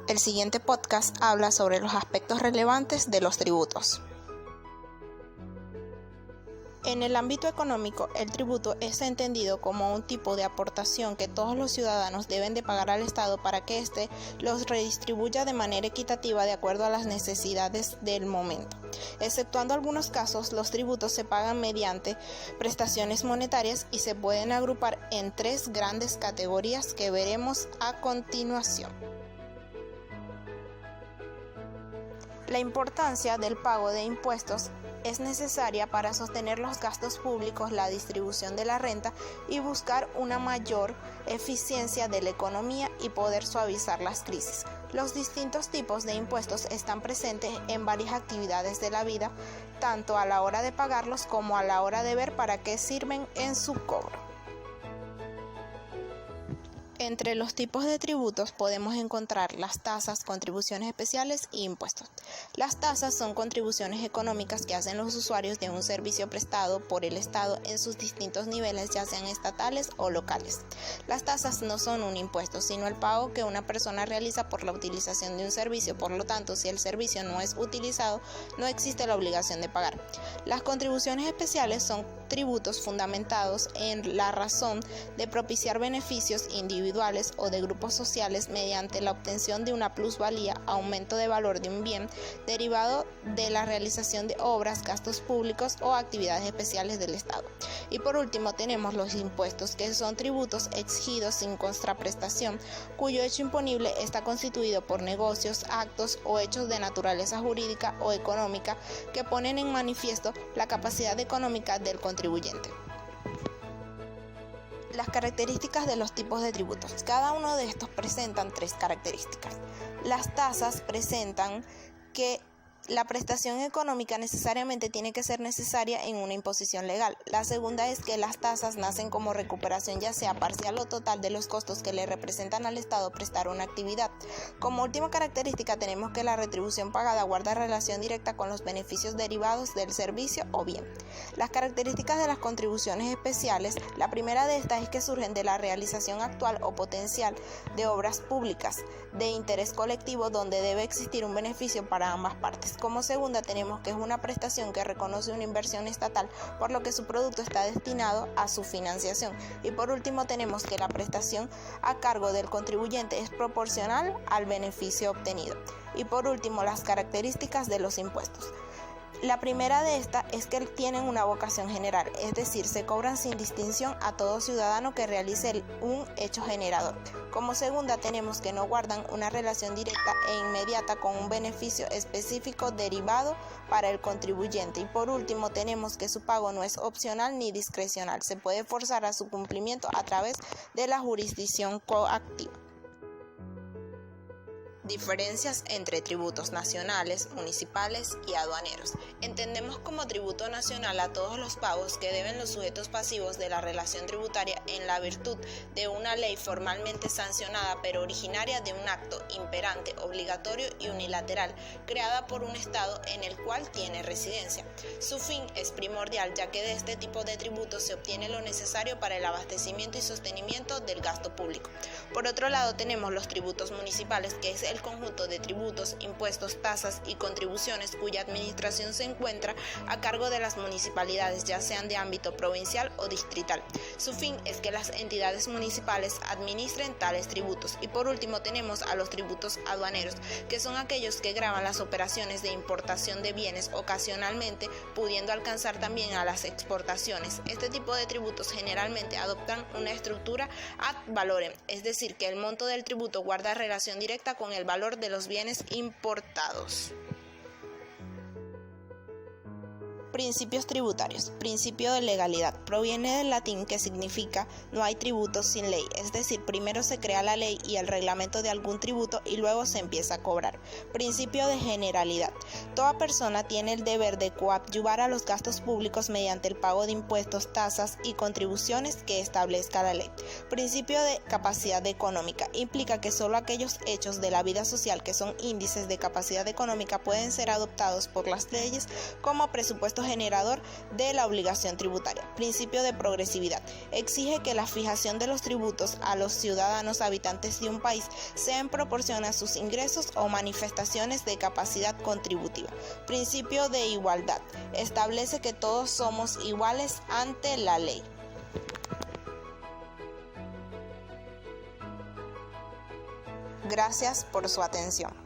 El siguiente podcast habla sobre los aspectos relevantes de los tributos. En el ámbito económico, el tributo es entendido como un tipo de aportación que todos los ciudadanos deben de pagar al Estado para que éste los redistribuya de manera equitativa de acuerdo a las necesidades del momento. Exceptuando algunos casos, los tributos se pagan mediante prestaciones monetarias y se pueden agrupar en tres grandes categorías que veremos a continuación. La importancia del pago de impuestos es necesaria para sostener los gastos públicos, la distribución de la renta y buscar una mayor eficiencia de la economía y poder suavizar las crisis. Los distintos tipos de impuestos están presentes en varias actividades de la vida, tanto a la hora de pagarlos como a la hora de ver para qué sirven en su cobro. Entre los tipos de tributos podemos encontrar las tasas, contribuciones especiales e impuestos. Las tasas son contribuciones económicas que hacen los usuarios de un servicio prestado por el Estado en sus distintos niveles, ya sean estatales o locales. Las tasas no son un impuesto, sino el pago que una persona realiza por la utilización de un servicio. Por lo tanto, si el servicio no es utilizado, no existe la obligación de pagar. Las contribuciones especiales son tributos fundamentados en la razón de propiciar beneficios individuales o de grupos sociales mediante la obtención de una plusvalía, aumento de valor de un bien derivado de la realización de obras, gastos públicos o actividades especiales del Estado. Y por último tenemos los impuestos, que son tributos exigidos sin contraprestación, cuyo hecho imponible está constituido por negocios, actos o hechos de naturaleza jurídica o económica que ponen en manifiesto la capacidad económica del contribuyente. Las características de los tipos de tributos. Cada uno de estos presentan tres características. Las tasas presentan que la prestación económica necesariamente tiene que ser necesaria en una imposición legal. La segunda es que las tasas nacen como recuperación, ya sea parcial o total, de los costos que le representan al Estado prestar una actividad. Como última característica tenemos que la retribución pagada guarda relación directa con los beneficios derivados del servicio o bien. Las características de las contribuciones especiales. La primera de estas es que surgen de la realización actual o potencial de obras públicas de interés colectivo donde debe existir un beneficio para ambas partes. Como segunda tenemos que es una prestación que reconoce una inversión estatal, por lo que su producto está destinado a su financiación. Y por último tenemos que la prestación a cargo del contribuyente es proporcional al beneficio obtenido. Y por último, las características de los impuestos. La primera de estas es que tienen una vocación general, es decir, se cobran sin distinción a todo ciudadano que realice un hecho generador. Como segunda tenemos que no guardan una relación directa e inmediata con un beneficio específico derivado para el contribuyente. Y por último tenemos que su pago no es opcional ni discrecional, se puede forzar a su cumplimiento a través de la jurisdicción coactiva. Diferencias entre tributos nacionales, municipales y aduaneros. Entendemos como tributo nacional a todos los pagos que deben los sujetos pasivos de la relación tributaria en la virtud de una ley formalmente sancionada pero originaria de un acto imperante, obligatorio y unilateral creada por un Estado en el cual tiene residencia. Su fin es primordial, ya que de este tipo de tributos se obtiene lo necesario para el abastecimiento y sostenimiento del gasto público. Por otro lado tenemos los tributos municipales, que es el conjunto de tributos, impuestos, tasas y contribuciones cuya administración se encuentra a cargo de las municipalidades, ya sean de ámbito provincial o distrital. Su fin es que las entidades municipales administren tales tributos. Y por último tenemos a los tributos aduaneros, que son aquellos que gravan las operaciones de importación de bienes, ocasionalmente pudiendo alcanzar también a las exportaciones. Este tipo de tributos generalmente adoptan una estructura ad valorem, es decir, que el monto del tributo guarda relación directa con el valor de los bienes importados. Principios tributarios. Principio de legalidad. Proviene del latín que significa no hay tributos sin ley, es decir, primero se crea la ley y el reglamento de algún tributo y luego se empieza a cobrar. Principio de generalidad. Toda persona tiene el deber de coadyuvar a los gastos públicos mediante el pago de impuestos, tasas y contribuciones que establezca la ley. Principio de capacidad económica. Implica que solo aquellos hechos de la vida social que son índices de capacidad económica pueden ser adoptados por las leyes como presupuestos generador de la obligación tributaria. Principio de progresividad. Exige que la fijación de los tributos a los ciudadanos habitantes de un país sea en proporción a sus ingresos o manifestaciones de capacidad contributiva. Principio de igualdad. Establece que todos somos iguales ante la ley. Gracias por su atención.